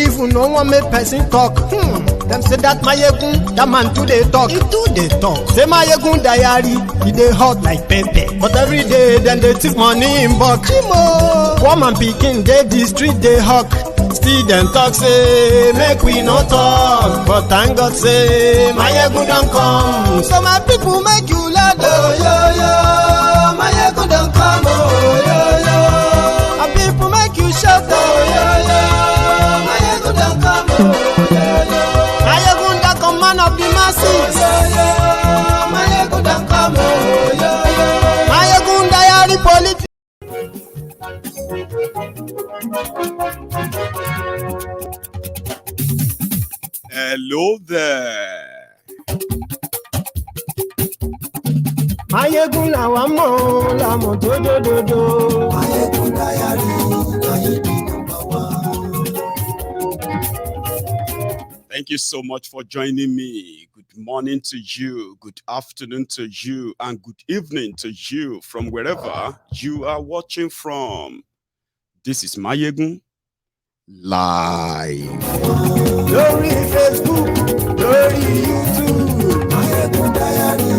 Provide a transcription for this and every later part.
evil, no one make person talk. Them say that Mayegun, that man too they talk. He too they talk. Say Mayegun diary, he dey hot like pepper. But every day, then they take money in bulk. Woman pikin, they the street, they hawk. Still them talk, say, make we no talk. But thank God, say, Mayegun don't come. So my people make you laugh, oh, yo, yo. Mayegun don't come, oh, yo, yo. My people make you shout, oh, yo, yo. Mayegun don't come, oh, yo, yo. Mayegun don't come, man of the masses, oh, yo, yo. Mayegun don't come, oh, yo, yo. Mayegun diary politics. Hello there. Mayegun làwa mọ̀ làmọ̀ dódódódó. Mayegun diary Mayegun number one. Thank you so much for joining me. Good morning to you, good afternoon to you, and good evening to you from wherever you are watching from. This is Mayegun Live. Lórí Facebook, lórí YouTube. Mayegun diary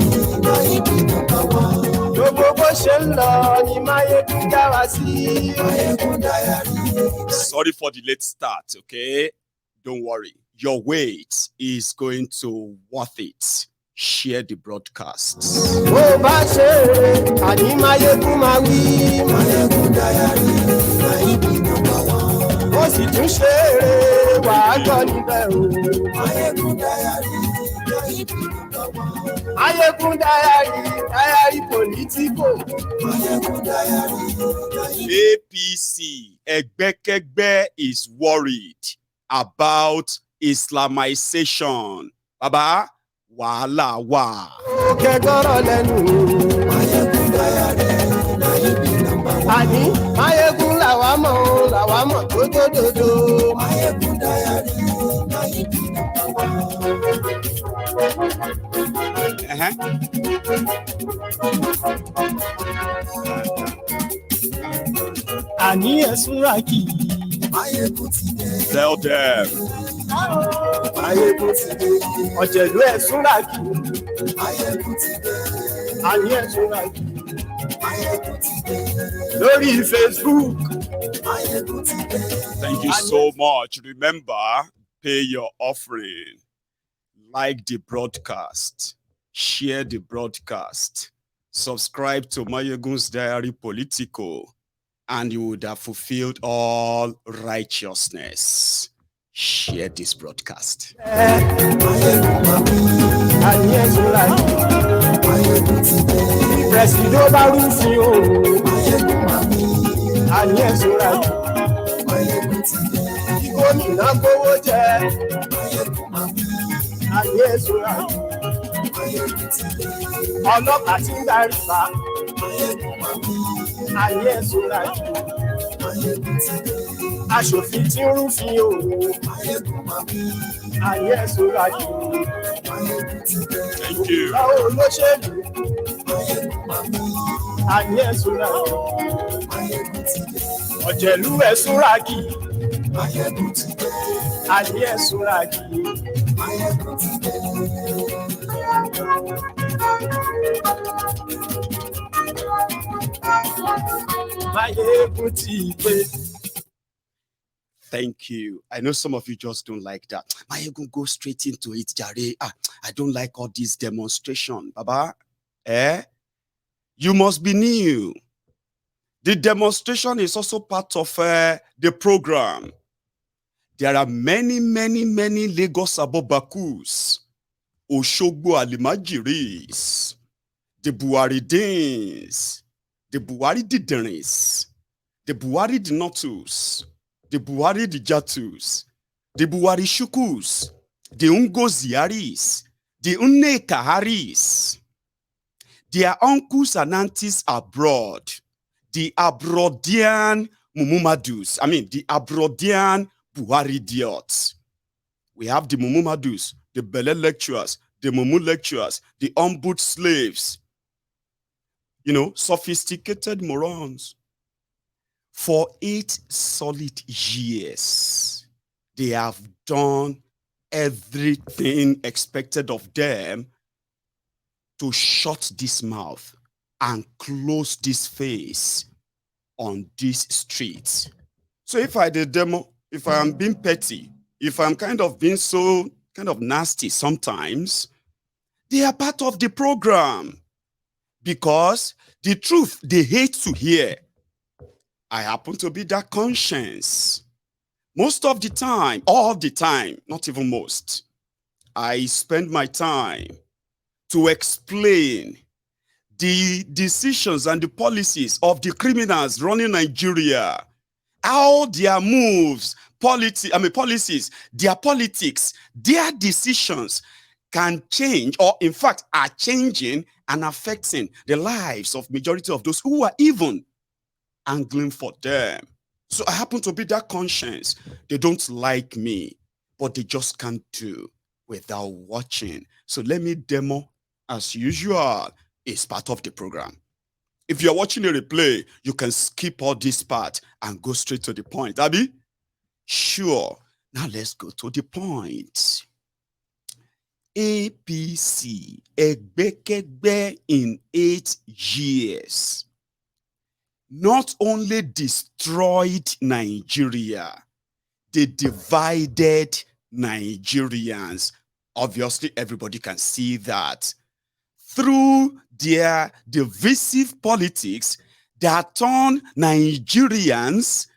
Mayegun number one. Gbogbo bó ṣe ń lọ ni Mayegun já wa sí. Mayegun diary. Sorry for the late start, okay? Don't worry. Your wait is going to worth it. Share the broadcast. Bó bá ṣe rere, àní Mayegun máa wí. Mayegun diary Mayegun number one. Ó sì tún ṣe rere, wàá gbọ́ níbẹ̀ o. Mayegun diary Mayegun number one. Mayegun diary politico. Mayegun diary. APC, Ẹgbẹ́kẹ́gbẹ́, is worried about Islamization. Baba, wàhálà wà. Òkè gbọ́rọ̀ lẹ́nu. Mayegun diary Mayegun number one. Àní Mayegun làwa mọ̀ dódódódó. Mayegun diary Mayegun number one. Àní ẹ̀sùn rà kì í. Mayegun ti dé. Tell them. Mayegun ti dé. Ọ̀jẹ̀lú ẹ̀sùn rà kì í. Mayegun ti dé. Àní ẹ̀sùn rà kì í. Mayegun ti dé. Lórí Facebook. Mayegun ti dé. Thank you so much. Remember, pay your offering. Like the broadcast. Share the broadcast. Subscribe to Mayegun's Diary Politico. And you would have fulfilled all righteousness. Share this broadcast. Ọlọ́pàá tí ń darí bá. Ayé ẹ̀sùn rà jù. Aṣòfin tí ń rúfin òwò. Ayé ẹ̀sùn rà jù. Thank you. Báwo olóṣèlú? Ayé ẹ̀sùn rà jù. Ọ̀jẹ̀lú ẹ̀sùn rà kì. Ayé ẹ̀sùn rà kì. Thank you. I know some of you just don't like that. Mayegun, go straight into it, Jare. I don't like all this demonstration. Baba, you must be new. The demonstration is also part of the program. There are many Lagos Abobakus, Oshogbo Alimajiris, the Buharidins, the Buhari Diderins, the Buhari Dinotus, the Buhari Dijatus, the Buhari Shukus, the Ungoziaris, the Unnekaharis, their uncles and aunties abroad, the Abrodian Mumumadus, the Abrodian Buhari idiots. We have the Mumumadus, the Bele lecturers, the Mumu lecturers, the Ombud slaves, sophisticated morons. For 8 solid years, they have done everything expected of them to shut this mouth and close this face on these streets. So if I did demo, if I am being petty, if I'm kind of being so kind of nasty sometimes, they are part of the program, because the truth they hate to hear. I happen to be that conscience. Most of the time, all the time, not even most, I spend my time to explain the decisions and the policies of the criminals running Nigeria, how their moves, policies, their politics, their decisions can change, or in fact are changing and affecting the lives of majority of those who are even angling for them. So I happen to be that conscience. They don't like me, but they just can't do without watching. So let me demo as usual. It's part of the program. If you're watching a replay, you can skip all this part and go straight to the point. Abi? Sure. Now let's go to the point. APC, Egbekegbe in 8 years, not only destroyed Nigeria, they divided Nigerians. Obviously, everybody can see that. Through their divisive politics that turn Nigerians,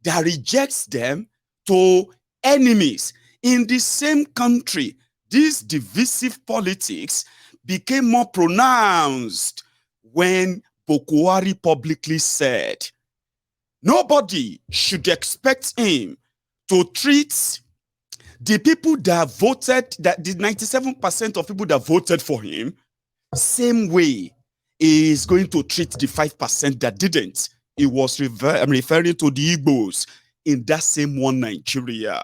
that rejects them, to enemies in the same country. These divisive politics became more pronounced when Bokwari publicly said nobody should expect him to treat the people that voted, that the 97% of people that voted for him, same way he is going to treat the 5% that didn't. He was referring to the Igbos in that same one Nigeria.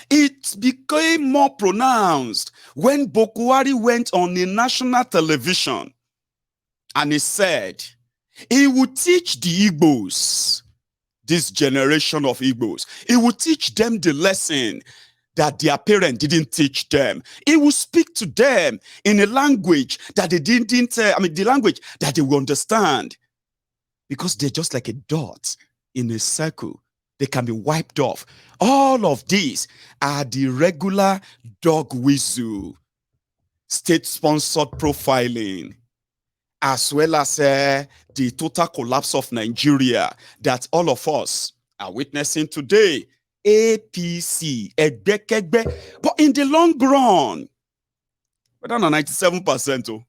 It became more pronounced when Bokwari went on a national television and he said he would teach the Igbos, this generation of Igbos, he would teach them the lesson that their parents didn't teach them. He will speak to them in a language that they didn't, the language that they will understand. Because they're just like a dot in a circle. They can be wiped off. All of these are the regular dog whistle, state-sponsored profiling, as well as the total collapse of Nigeria that all of us are witnessing today. APC, Egbekegbe. But in the long run, whether na 97%,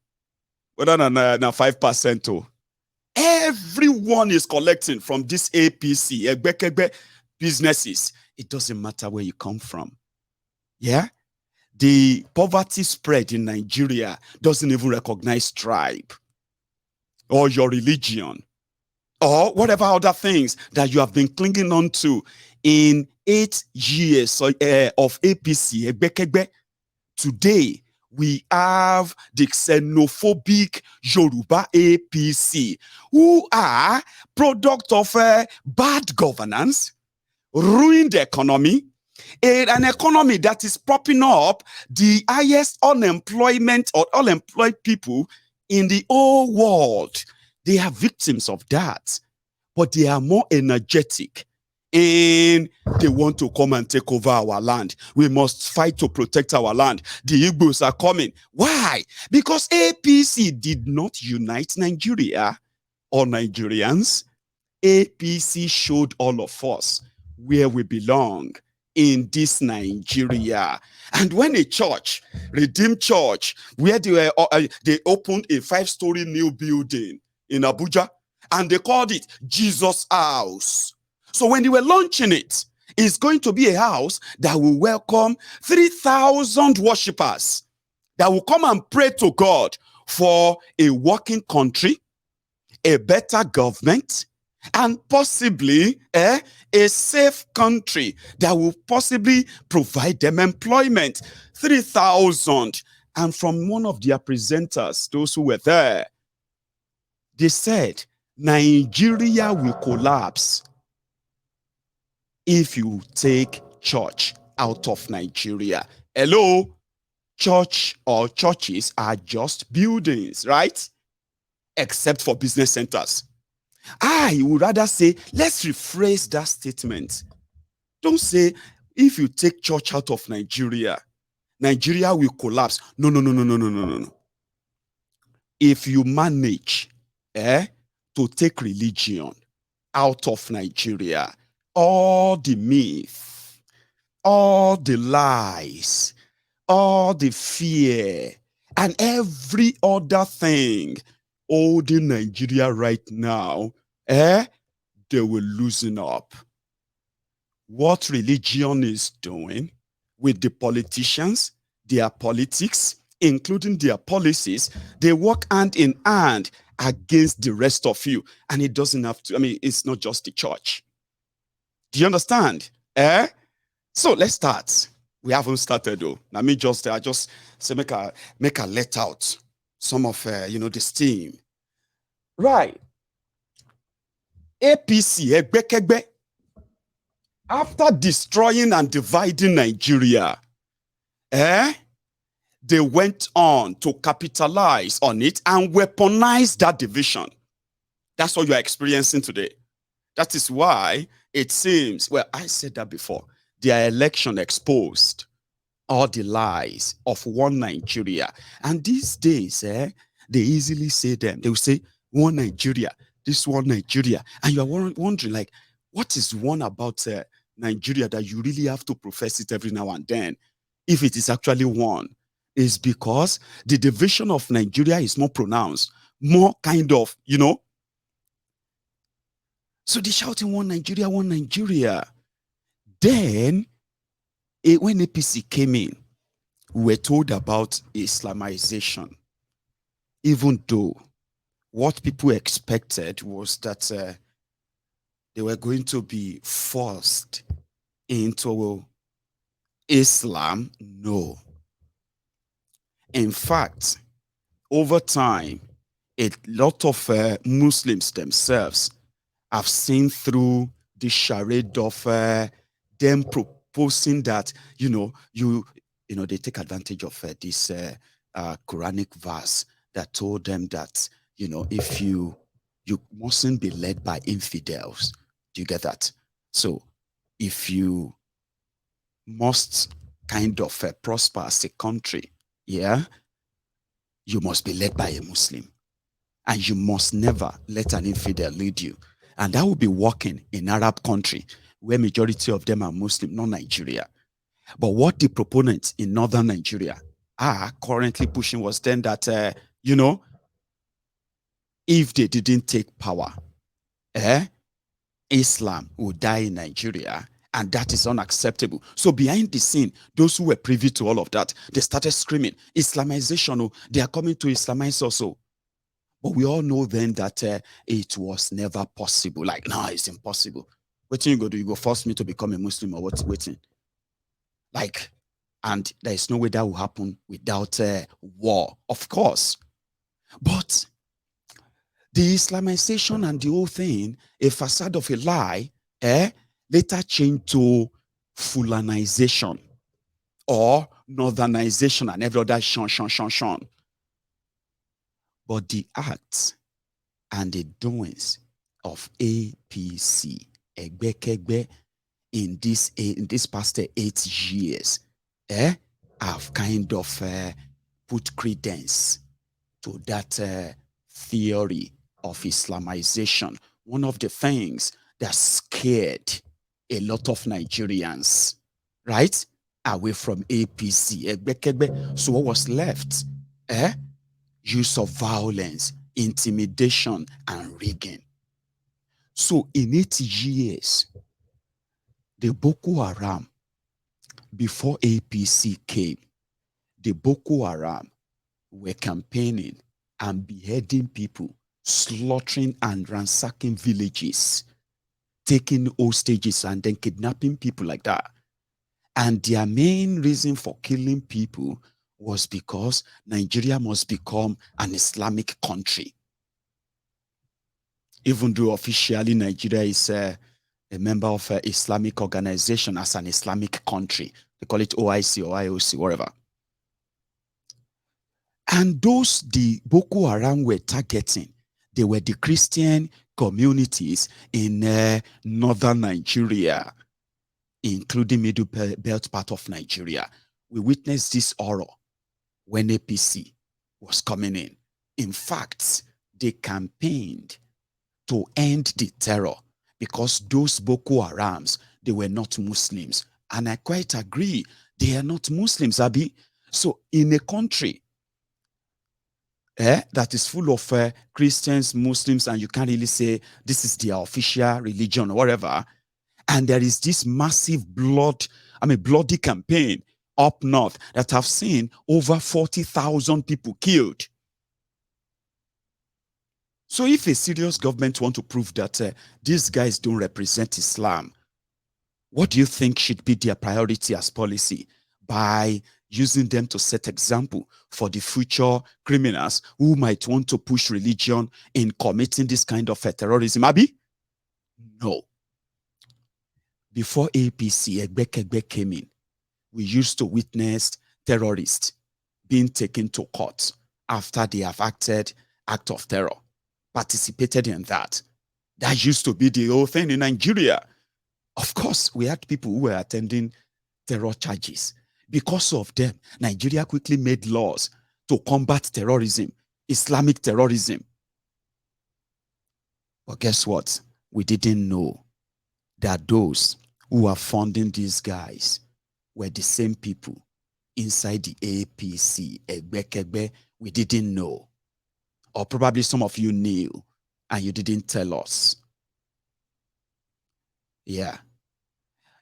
whether na 5%, everyone is collecting from this APC, Egbekegbe businesses. It doesn't matter where you come from. Yeah? The poverty spread in Nigeria doesn't even recognize tribe or your religion or whatever other things that you have been clinging on to. In 8 years of APC, Egbekegbe, today we have the xenophobic Yoruba APC, who are product of bad governance, ruined economy, an economy that is propping up the highest unemployment or unemployed people in the whole world. They are victims of that, but they are more energetic. And they want to come and take over our land. We must fight to protect our land. The Igbos are coming. Why? Because APC did not unite Nigeria or Nigerians. APC showed all of us where we belong in this Nigeria. And when a church, Redeemed Church, where they opened a 5-story new building in Abuja, and they called it Jesus House. So when they were launching it, it's going to be a house that will welcome 3,000 worshippers that will come and pray to God for a working country, a better government, and possibly a safe country that will possibly provide them employment. 3,000. And from one of their presenters, those who were there, they said, Nigeria will collapse if you take church out of Nigeria. Hello? Church or churches are just buildings, right? Except for business centers. I would rather say, let's rephrase that statement. Don't say, if you take church out of Nigeria, Nigeria will collapse. No, no, no, no, no, no, no, no, no. If you manage to take religion out of Nigeria, all the myth, all the lies, all the fear, and every other thing holding Nigeria right now, they will loosen up. What religion is doing with the politicians, their politics, including their policies, they work hand in hand against the rest of you. And it doesn't have to, I mean, it's not just the church. Do you understand? So let's start. We haven't started though. I just say make a let out some of the steam. Right. APC, Egbekegbe, after destroying and dividing Nigeria, they went on to capitalize on it and weaponize that division. That's what you're experiencing today. That is why it seems, well, I said that before, their election exposed all the lies of one Nigeria. And these days, they easily say them. They will say, one Nigeria, this one Nigeria. And you're wondering, like, what is one about Nigeria that you really have to profess it every now and then? If it is actually one, is because the division of Nigeria is more pronounced, more kind of, So they shouting one Nigeria, one Nigeria. Then, when APC came in, we were told about Islamization, even though what people expected was that they were going to be forced into Islam. No. In fact, over time, a lot of Muslims themselves have seen through the charade of them proposing that, they take advantage of this Quranic verse that told them that, if you mustn't be led by infidels. Do you get that? So if you must kind of prosper as a country, you must be led by a Muslim. And you must never let an infidel lead you. And that will be working in Arab country where majority of them are Muslim, not Nigeria. But what the proponents in northern Nigeria are currently pushing was then that, if they didn't take power, Islam would die in Nigeria, and that is unacceptable. So behind the scene, those who were privy to all of that, they started screaming, Islamization, they are coming to Islamize also. But we all know then that it was never possible. Like, no, it's impossible. What you go do? You go force me to become a Muslim or what's waiting? Like, and there is no way that will happen without war, of course. But the Islamization and the whole thing, a facade of a lie, later changed to Fulanization or Northernization and every other shon. But the acts and the doings of APC, Egbekegbe, in this past 8 years, have kind of put credence to that theory of Islamization. One of the things that scared a lot of Nigerians, right, away from APC, Egbekegbe. So what was left? Use of violence, intimidation, and rigging. So in 8 years, the Boko Haram, before APC came, the Boko Haram were campaigning and beheading people, slaughtering and ransacking villages, taking hostages and then kidnapping people like that. And their main reason for killing people was because Nigeria must become an Islamic country. Even though officially Nigeria is a member of an Islamic organization as an Islamic country. They call it OIC or IOC, whatever. And those the Boko Haram were targeting, they were the Christian communities in northern Nigeria, including middle belt part of Nigeria. We witnessed this horror when APC was coming in. In fact, they campaigned to end the terror because those Boko Harams, they were not Muslims. And I quite agree, they are not Muslims, Abi. So in a country that is full of Christians, Muslims, and you can't really say this is their official religion or whatever, and there is this massive bloody campaign up north that have seen over 40,000 people killed. So if a serious government want to prove that these guys don't represent Islam, what do you think should be their priority as policy? By using them to set example for the future criminals who might want to push religion in committing this kind of terrorism, Abi? No. Before APC, Egbekegbe came in, we used to witness terrorists being taken to court after they have acted act of terror, participated in that. That used to be the whole thing in Nigeria. Of course, we had people who were attending terror charges. Because of them, Nigeria quickly made laws to combat terrorism, Islamic terrorism. But guess what? We didn't know that those who are funding these guys were the same people inside the APC, Egbekegbe. We didn't know. Or probably some of you knew and you didn't tell us. Yeah.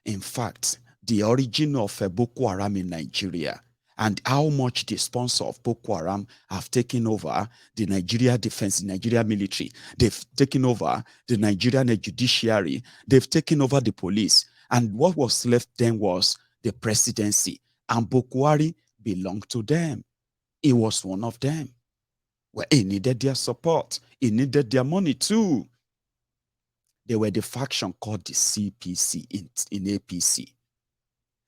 In fact, the origin of Boko Haram in Nigeria and how much the sponsor of Boko Haram have taken over the Nigeria defense, the Nigeria military. They've taken over the Nigerian judiciary. They've taken over the police. And what was left then was the presidency. And Boko Haram belonged to them. He was one of them. Well, he needed their support. He needed their money too. They were the faction called the CPC in APC.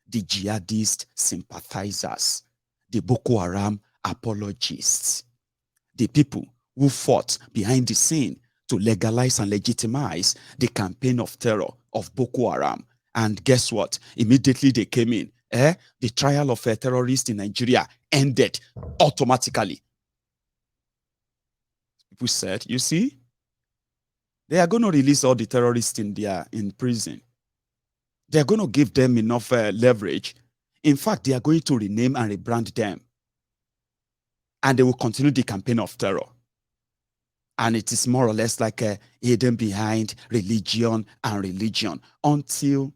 The jihadist sympathizers, the Boko Haram apologists, the people who fought behind the scene to legalize and legitimize the campaign of terror of Boko Haram. And guess what? Immediately they came in. The trial of a terrorist in Nigeria ended automatically. People said, you see, they are going to release all the terrorists in prison. They're going to give them enough leverage. In fact, they are going to rename and rebrand them. And they will continue the campaign of terror. And it is more or less like hidden behind religion and religion until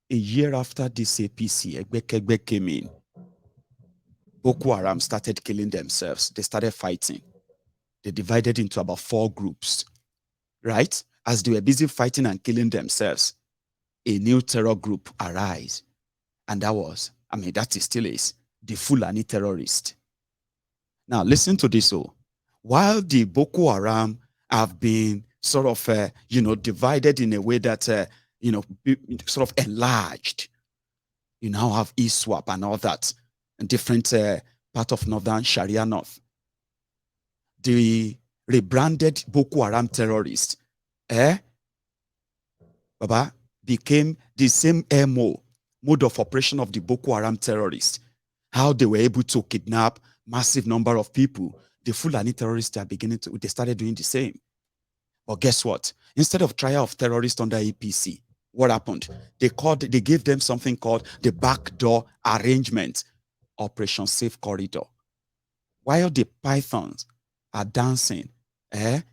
a year after this APC, Egbekegbe came in. Boko Haram started killing themselves. They started fighting. They divided into about 4 groups, right? As they were busy fighting and killing themselves, a new terror group arise. And that still is the Fulani terrorist. Now, listen to this. While the Boko Haram have been sort of, divided in a way that, sort of enlarged, you now have ISWAP and all that, and different part of Northern Sharia North. The rebranded Boko Haram terrorists, Baba, became the same mode of operation of the Boko Haram terrorists. How they were able to kidnap massive number of people. The Fulani terrorists they started doing the same. But guess what? Instead of trial of terrorists under APC, what happened? They gave them something called the backdoor arrangement, Operation Safe Corridor. While the pythons are dancing,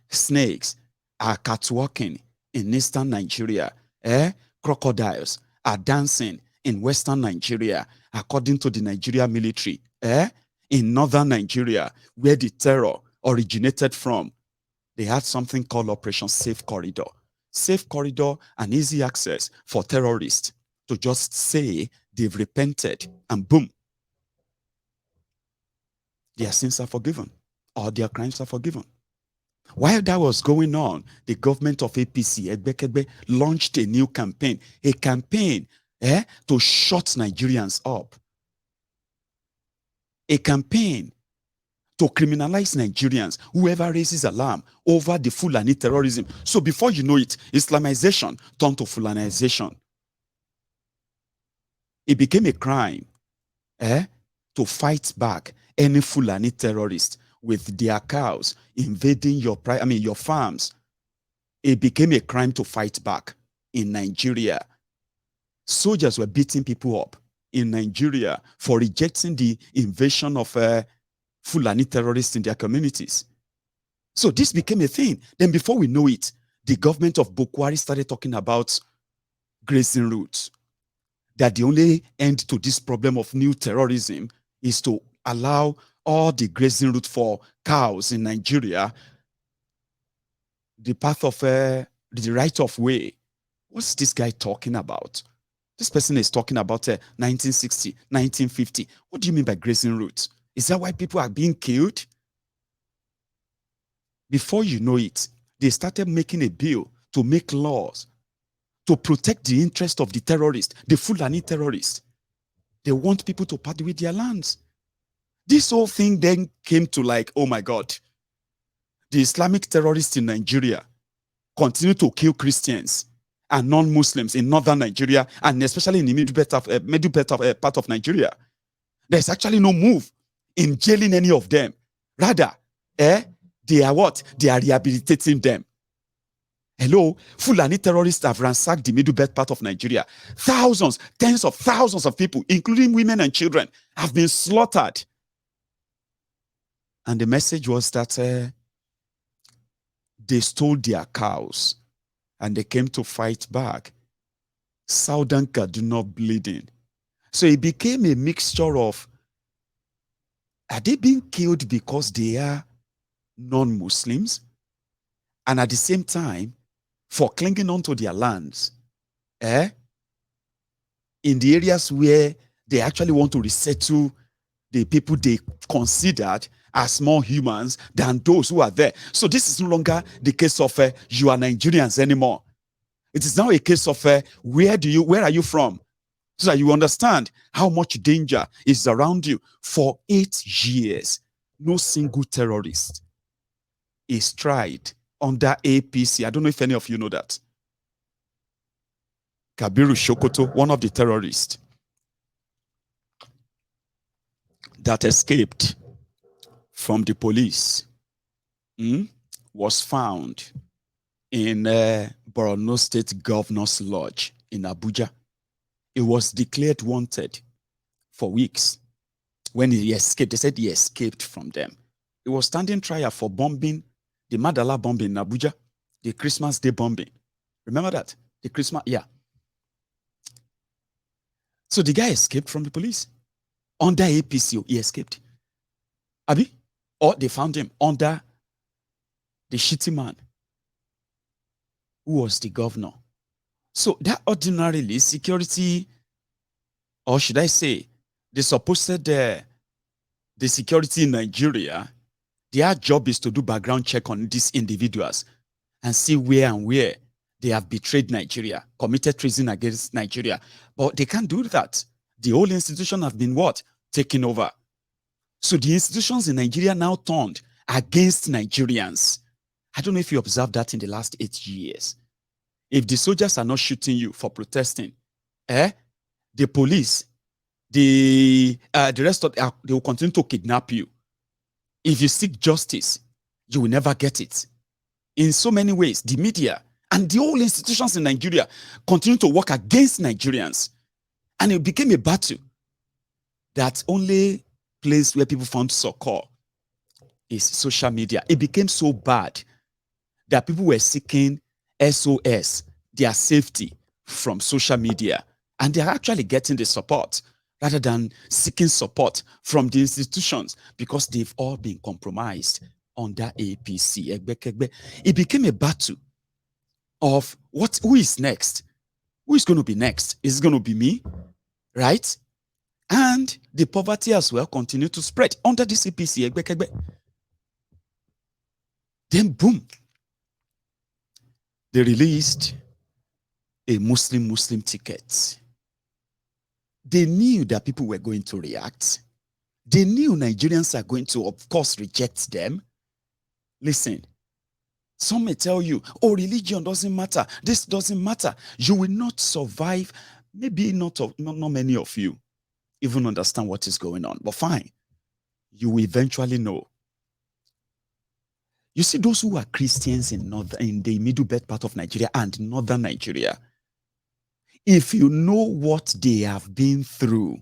snakes are catwalking in eastern Nigeria, crocodiles are dancing in western Nigeria, according to the Nigeria military, in northern Nigeria, where the terror originated from, they had something called Operation Safe Corridor. Safe corridor and easy access for terrorists to just say they've repented and boom, their sins are forgiven or their crimes are forgiven. While that was going on, the government of APC, Egbekegbe, launched a new campaign, to shut Nigerians up, a campaign to criminalize Nigerians, whoever raises alarm over the Fulani terrorism. So before you know it, Islamization turned to Fulanization. It became a crime to fight back any Fulani terrorist with their cows invading your farms. It became a crime to fight back in Nigeria. Soldiers were beating people up in Nigeria for rejecting the invasion of Fulani terrorists in their communities. So this became a thing. Then before we know it, the government of Bukwari started talking about grazing routes. That the only end to this problem of new terrorism is to allow all the grazing route for cows in Nigeria, the path of the right of way. What's this guy talking about? This person is talking about 1960, 1950. What do you mean by grazing routes? Is that why people are being killed? Before you know it, they started making a bill to make laws to protect the interest of the terrorists, the Fulani terrorists. They want people to part with their lands. This whole thing then came to like, oh my God, the Islamic terrorists in Nigeria continue to kill Christians and non-Muslims in northern Nigeria, and especially in the middle part of Nigeria. There's actually no move in jailing any of them. Rather, they are what? They are rehabilitating them. Hello, Fulani terrorists have ransacked the middle belt part of Nigeria. Thousands, tens of thousands of people, including women and children, have been slaughtered. And the message was that they stole their cows and they came to fight back. Southern Kaduna bleeding. So it became a mixture of, are they being killed because they are non-Muslims? And at the same time, for clinging onto their lands, in the areas where they actually want to resettle the people they considered as more humans than those who are there. So this is no longer the case of you are Nigerians anymore. It is now a case of where are you from? So that you understand how much danger is around you. For 8 years, no single terrorist is tried under APC. I don't know if any of you know that. Kabiru Shokoto, one of the terrorists that escaped from the police, was found in Borno State Governor's Lodge in Abuja. He was declared wanted for weeks. When he escaped, they said he escaped from them. He was standing trial for bombing, the Madala bombing in Abuja, the Christmas Day bombing. Remember that? The Christmas, yeah. So the guy escaped from the police. Under APC, he escaped. Abi? Or they found him under the shitty man who was the governor. So that ordinarily security, or should I say, the supposed the security in Nigeria, their job is to do background check on these individuals and see where and where they have betrayed Nigeria, committed treason against Nigeria. But they can't do that. The whole institution have been what? Taken over. So the institutions in Nigeria now turned against Nigerians. I don't know if you observed that in the last 8 years. If the soldiers are not shooting you for protesting, the police, the rest of they will continue to kidnap you. If you seek justice, you will never get it. In so many ways, the media and the whole institutions in Nigeria continue to work against Nigerians. And it became a battle that only place where people found succor is social media. It became so bad that people were seeking SOS, their safety, from social media. And they're actually getting the support rather than seeking support from the institutions because they've all been compromised under APC. It became a battle of who is next? Who is going to be next? Is it going to be me? Right? And the poverty as well continued to spread under this APC. Then boom, they released a Muslim ticket. They knew that people were going to react. They knew Nigerians are going to, of course, reject them. Listen, some may tell you, oh, religion doesn't matter. This doesn't matter. You will not survive. Maybe not many of you even understand what is going on, but fine. You will eventually know. You see, those who are Christians in the middle belt part of Nigeria and northern Nigeria, if you know what they have been through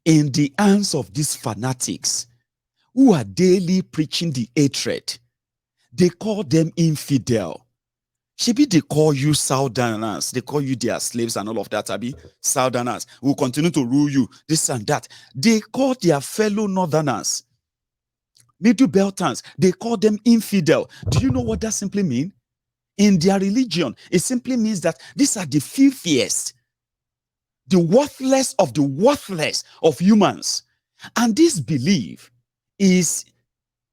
in the hands of these fanatics who are daily preaching the hatred, they call them infidel. Maybe they call you Southerners, they call you their slaves and all of that. Abi, Southerners will continue to rule you, this and that. They call their fellow Northerners, Middle Beltans, they call them infidel. Do you know what that simply means? In their religion, it simply means that these are the filthiest, the worthless of the worthless of humans. And this belief is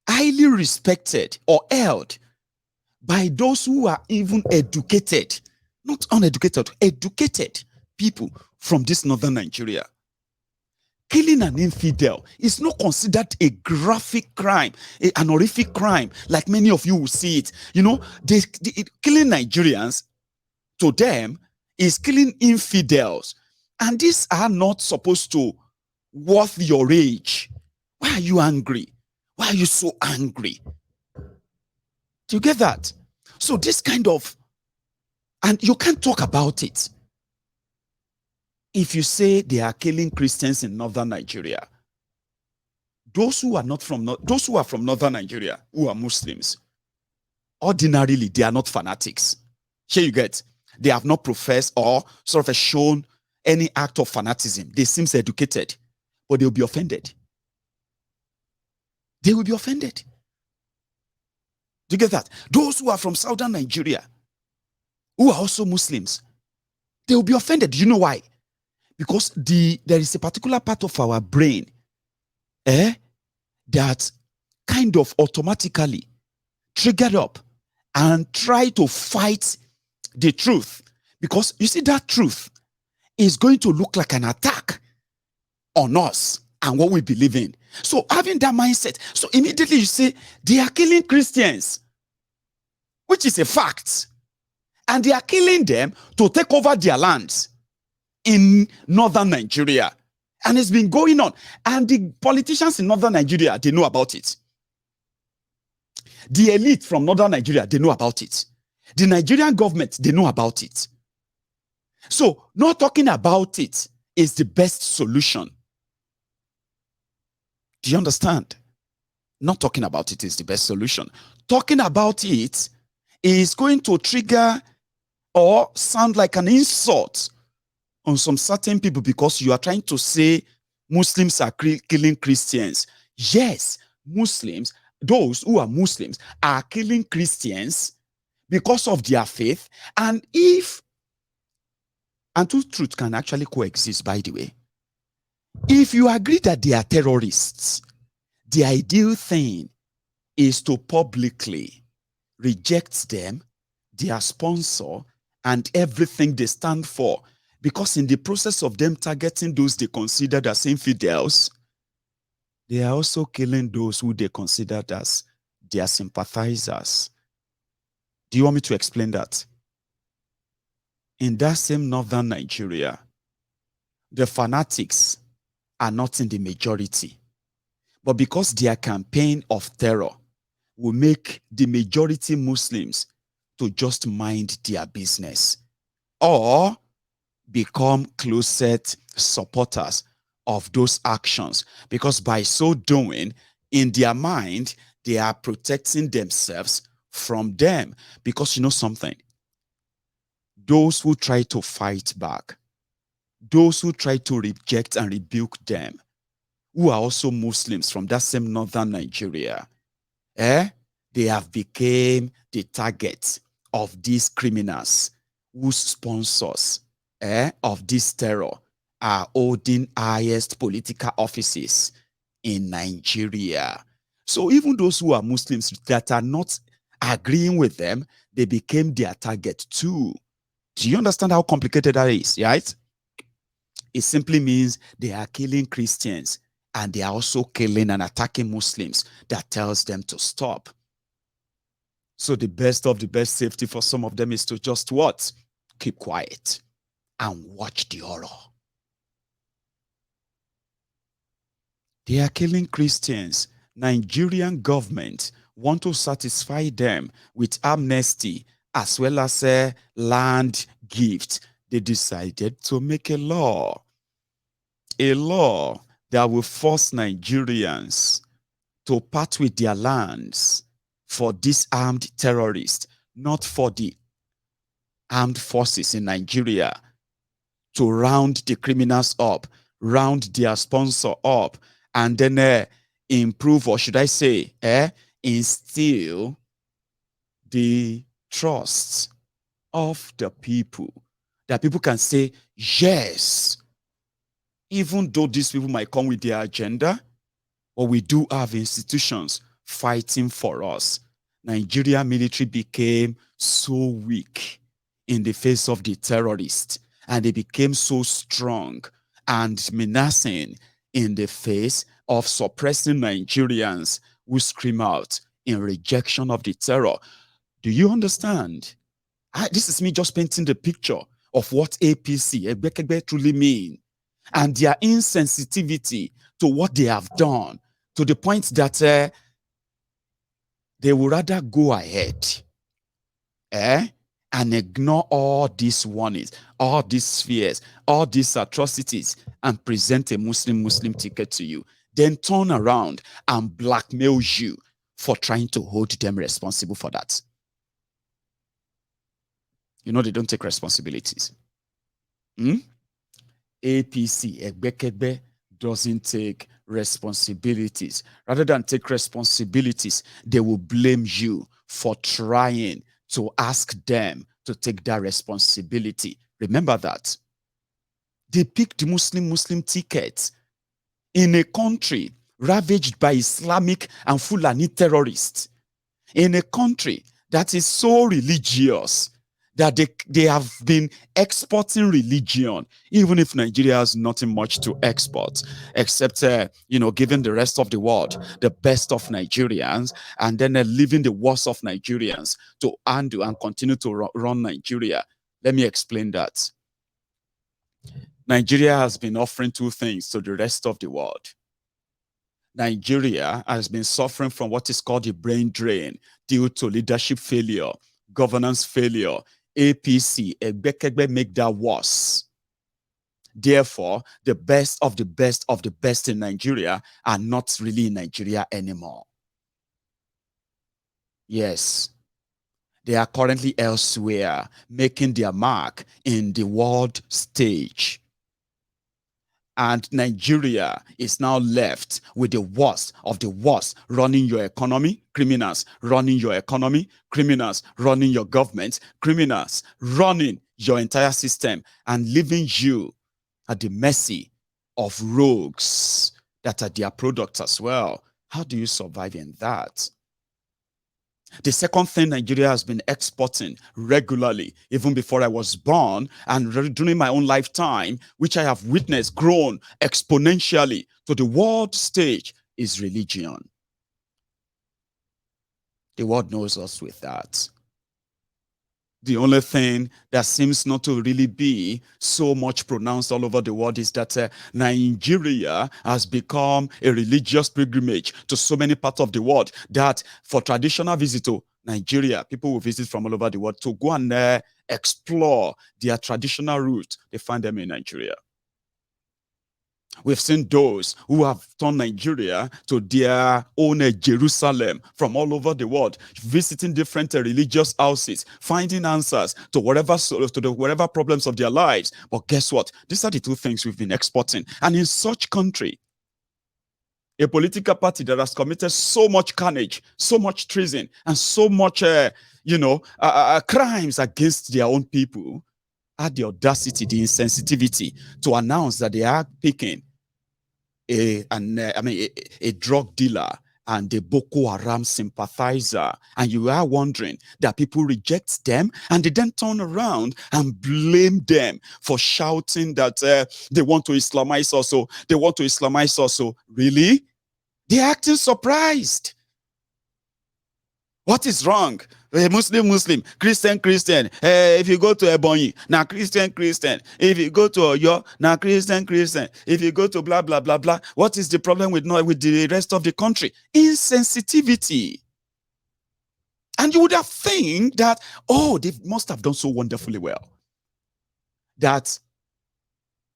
highly respected or held by those who are even educated, not uneducated, educated people from this northern Nigeria. Killing an infidel is not considered a graphic crime, an horrific crime, like many of you will see it. You know, killing Nigerians, to them, is killing infidels. And these are not supposed to worth your rage. Why are you angry? Why are you so angry? Do you get that? So this kind of, and you can't talk about it. If you say they are killing Christians in northern Nigeria, those who are from northern Nigeria, who are Muslims, ordinarily they are not fanatics. Here you get, they have not professed or sort of shown any act of fanaticism. They seem educated, but they'll be offended. They will be offended. Do you get that? Those who are from southern Nigeria, who are also Muslims, they will be offended. Do you know why? Because there is a particular part of our brain that kind of automatically triggered up and try to fight the truth. Because you see, that truth is going to look like an attack on us and what we believe in. So having that mindset, so immediately you say, they are killing Christians, which is a fact. And they are killing them to take over their lands in northern Nigeria. And it's been going on. And the politicians in northern Nigeria, they know about it. The elite from northern Nigeria, they know about it. The Nigerian government, they know about it. So not talking about it is the best solution. Do you understand? Not talking about it is the best solution. Talking about it is going to trigger or sound like an insult on some certain people because you are trying to say Muslims are killing Christians. Yes, Muslims, those who are Muslims, are killing Christians because of their faith. And two truths can actually coexist, by the way. If you agree that they are terrorists, the ideal thing is to publicly reject them, their sponsor, and everything they stand for. Because in the process of them targeting those they considered as infidels, they are also killing those who they considered as their sympathizers. Do you want me to explain that? In that same northern Nigeria, the fanatics are not in the majority. But because their campaign of terror will make the majority Muslims to just mind their business or become closet supporters of those actions, because by so doing, in their mind, they are protecting themselves from them. Because you know something? Those who try to fight back, those who try to reject and rebuke them, who are also Muslims from that same northern Nigeria, they have become the target of these criminals whose sponsors of this terror are holding highest political offices in Nigeria. So even those who are Muslims that are not agreeing with them, they became their target too. Do you understand how complicated that is, right? It simply means they are killing Christians and they are also killing and attacking Muslims. That tells them to stop. So the best of the best safety for some of them is to just what? Keep quiet and watch the horror. They are killing Christians. Nigerian government want to satisfy them with amnesty as well as a land gift. They decided to make a law that will force Nigerians to part with their lands for disarmed terrorists, not for the armed forces in Nigeria to round the criminals up, round their sponsor up, and then improve, or should I say, instill the trust of the people. That people can say, yes, even though these people might come with their agenda, but we do have institutions fighting for us. Nigeria military became so weak in the face of the terrorists, and they became so strong and menacing in the face of suppressing Nigerians who scream out in rejection of the terror. Do you understand? This is me just painting the picture of what APC, Egbekegbe, truly mean, and their insensitivity to what they have done, to the point that they would rather go ahead and ignore all these warnings, all these fears, all these atrocities, and present a Muslim ticket to you, then turn around and blackmail you for trying to hold them responsible for that. You know they don't take responsibilities. APC, Egbekegbe, doesn't take responsibilities. Rather than take responsibilities, they will blame you for trying to ask them to take that responsibility. Remember that. They picked Muslim tickets in a country ravaged by Islamic and Fulani terrorists, in a country that is so religious that they have been exporting religion, even if Nigeria has nothing much to export, except, giving the rest of the world the best of Nigerians, and then leaving the worst of Nigerians to undo and continue to run Nigeria. Let me explain that. Nigeria has been offering two things to the rest of the world. Nigeria has been suffering from what is called a brain drain due to leadership failure, governance failure. APC, Egbekegbe, make that worse. Therefore, the best of the best of the best in Nigeria are not really in Nigeria anymore. Yes, they are currently elsewhere, making their mark in the world stage. And Nigeria is now left with the worst of the worst running your economy, criminals running your economy, criminals running your government, criminals running your entire system, and leaving you at the mercy of rogues that are their products as well. How do you survive in that? The second thing Nigeria has been exporting regularly, even before I was born and during my own lifetime, which I have witnessed grown exponentially to the world stage, is religion. The world knows us with that. The only thing that seems not to really be so much pronounced all over the world is that Nigeria has become a religious pilgrimage to so many parts of the world that for traditional visit to Nigeria, people will visit from all over the world to go and explore their traditional roots. They find them in Nigeria. We've seen those who have turned Nigeria to their own Jerusalem from all over the world, visiting different religious houses, finding answers to whatever problems of their lives. But guess what? These are the two things we've been exporting. And in such country, a political party that has committed so much carnage, so much treason, and so much, crimes against their own people, had the audacity, the insensitivity to announce that they are picking a drug dealer and the Boko Haram sympathizer. And you are wondering that people reject them and they then turn around and blame them for shouting that they want to Islamize also. They want to Islamize also. Really? They're acting surprised. What is wrong? Muslim, Christian. If you go to Ebonyi, now Christian. If you go to Oyo, now Christian. If you go to blah, blah, blah, blah. What is the problem with the rest of the country? Insensitivity. And you would have think that, oh, they must have done so wonderfully well. That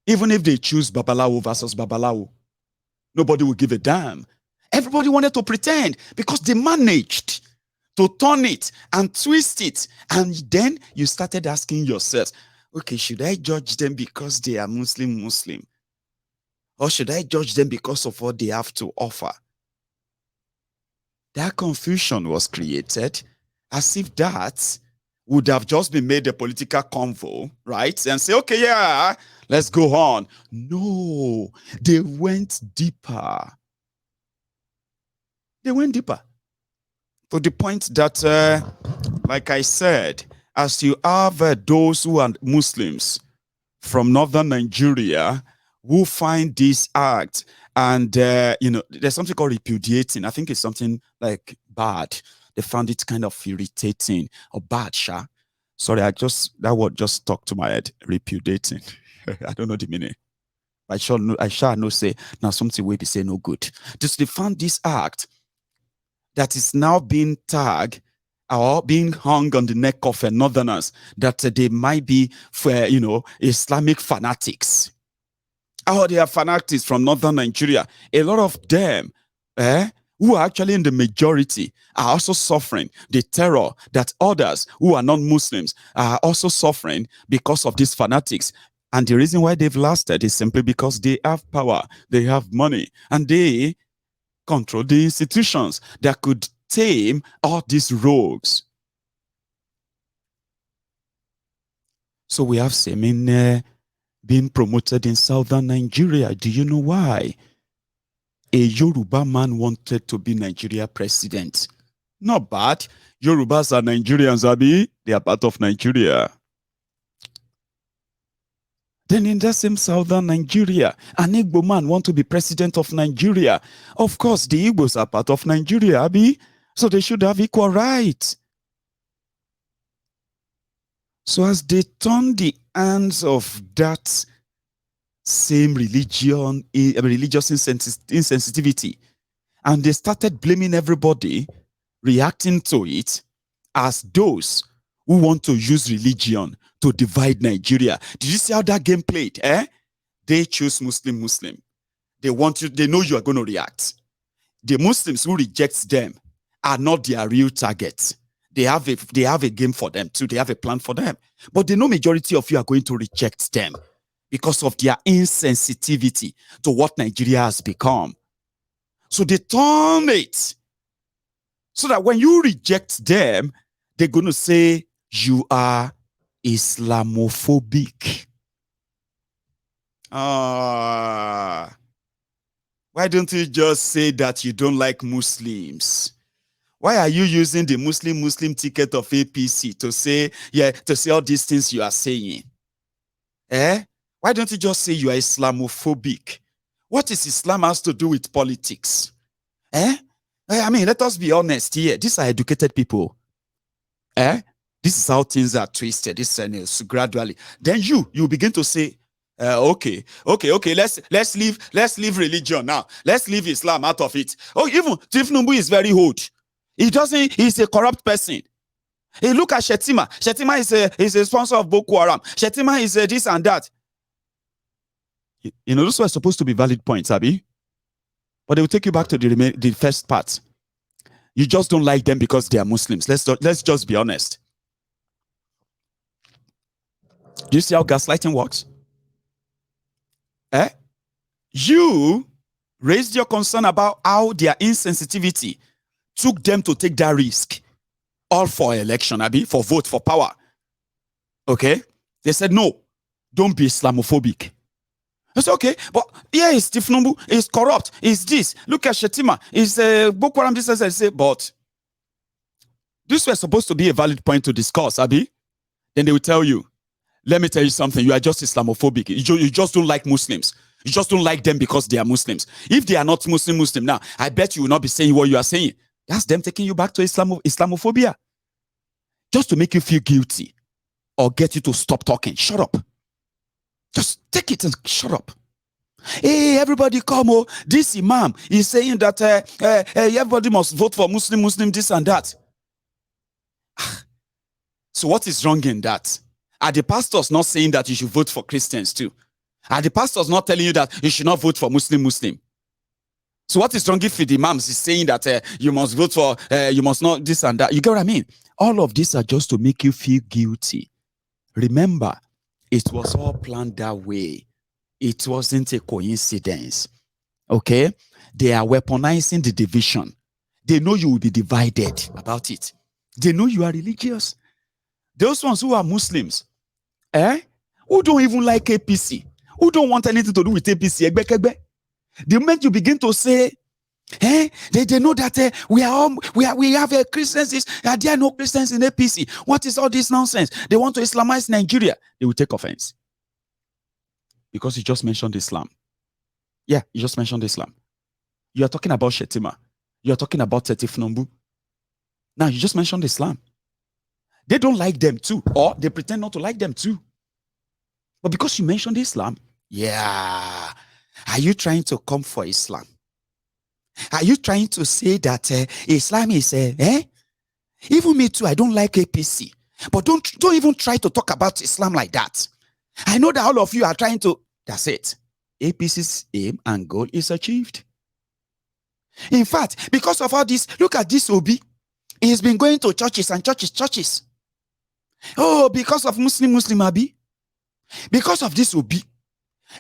even if they choose Babalawo versus Babalawo, nobody will give a damn. Everybody wanted to pretend because they managed to turn it and twist it. And then you started asking yourselves, okay, should I judge them because they are Muslim? Or should I judge them because of what they have to offer? That confusion was created as if that would have just been made a political convo, right? And say, okay, yeah, let's go on. No, they went deeper. They went deeper. To the point that, like I said, as you have those who are Muslims from northern Nigeria who find this act and, there's something called repudiating. I think it's something like bad. They found it kind of irritating or bad, Sha. Sorry, that word just stuck to my head, repudiating. I don't know the meaning. I shall know say, now something where they say no good. Just they found this act that is now being tagged or being hung on the neck of northerners, that they might be for, Islamic fanatics. Oh, they are fanatics from northern Nigeria. A lot of them, who are actually in the majority, are also suffering the terror that others who are non-Muslims are also suffering because of these fanatics. And the reason why they've lasted is simply because they have power, they have money, and they control the institutions that could tame all these rogues. So we have Semin being promoted in southern Nigeria. Do you know why? A Yoruba man wanted to be Nigeria president. Not bad. Yorubas are Nigerians, Abi. They are part of Nigeria. Then in that same southern Nigeria, an Igbo man wants to be president of Nigeria. Of course, the Igbos are part of Nigeria, Abi, so they should have equal rights. So as they turn the hands of that same religious insensitivity, and they started blaming everybody, reacting to it as those who want to use religion to divide Nigeria. Did you see how that game played? They choose Muslim. They want you, they know you are going to react. The Muslims who reject them are not their real target. They have a game for them too. They have a plan for them. But they know majority of you are going to reject them because of their insensitivity to what Nigeria has become. So they turn it so that when you reject them, they're going to say you are Islamophobic. Why don't you just say that you don't like Muslims? Why are you using the Muslim ticket of APC to say all these things you are saying? Why don't you just say you are Islamophobic? What is Islam has to do with politics? I mean, let us be honest here. These are educated people. This is how things are twisted. This is gradually. Then you begin to say, okay. Let's leave religion now. Let's leave Islam out of it. Oh, even Tifnumbu is very old. He's a corrupt person. Hey, look at Shetima. Shetima is a sponsor of Boko Haram. Shetima is this and that. Those were supposed to be valid points, Abi. But they will take you back to the first part. You just don't like them because they are Muslims. Let's just be honest. Do you see how gaslighting works? You raised your concern about how their insensitivity took them to take that risk. All for election, Abi, for vote, for power. Okay? They said, no, don't be Islamophobic. I say, okay, but here is Tifnumbu, is corrupt, is this. Look at Shetima, is Boko Haram, this. I say, but this was supposed to be a valid point to discuss, Abi. Then they will tell you, let me tell you something, you are just Islamophobic. You just don't like Muslims. You just don't like them because they are Muslims. If they are not Muslim now, I bet you will not be saying what you are saying. That's them taking you back to Islamophobia. Just to make you feel guilty or get you to stop talking. Shut up. Just take it and shut up. Hey, everybody come. Oh, this imam is saying that everybody must vote for Muslim, this and that. So what is wrong in that? Are the pastors not saying that you should vote for Christians too? Are the pastors not telling you that you should not vote for Muslim? So what is wrong if the imams is saying that you must vote for, you must not this and that? You get what I mean? All of these are just to make you feel guilty. Remember, it was all planned that way. It wasn't a coincidence. Okay? They are weaponizing the division. They know you will be divided about it. They know you are religious. Those ones who are Muslims, who don't even like APC, who don't want anything to do with APC, the moment you begin to say, they know that we have Christians, there are no Christians in APC. What is all this nonsense? They want to Islamize Nigeria. They will take offense. Because you just mentioned Islam. Yeah, you just mentioned Islam. You are talking about Shetima. You are talking about Tetifnumbu. Now, you just mentioned Islam. They don't like them too, or they pretend not to like them too. But because you mentioned Islam, yeah, are you trying to come for Islam? Are you trying to say that Islam is, Even me too, I don't like APC. But don't even try to talk about Islam like that. I know that all of you are trying to, that's it. APC's aim and goal is achieved. In fact, because of all this, look at this Obi. He's been going to churches and churches. Oh, because of Muslim Abi. Because of this Obi.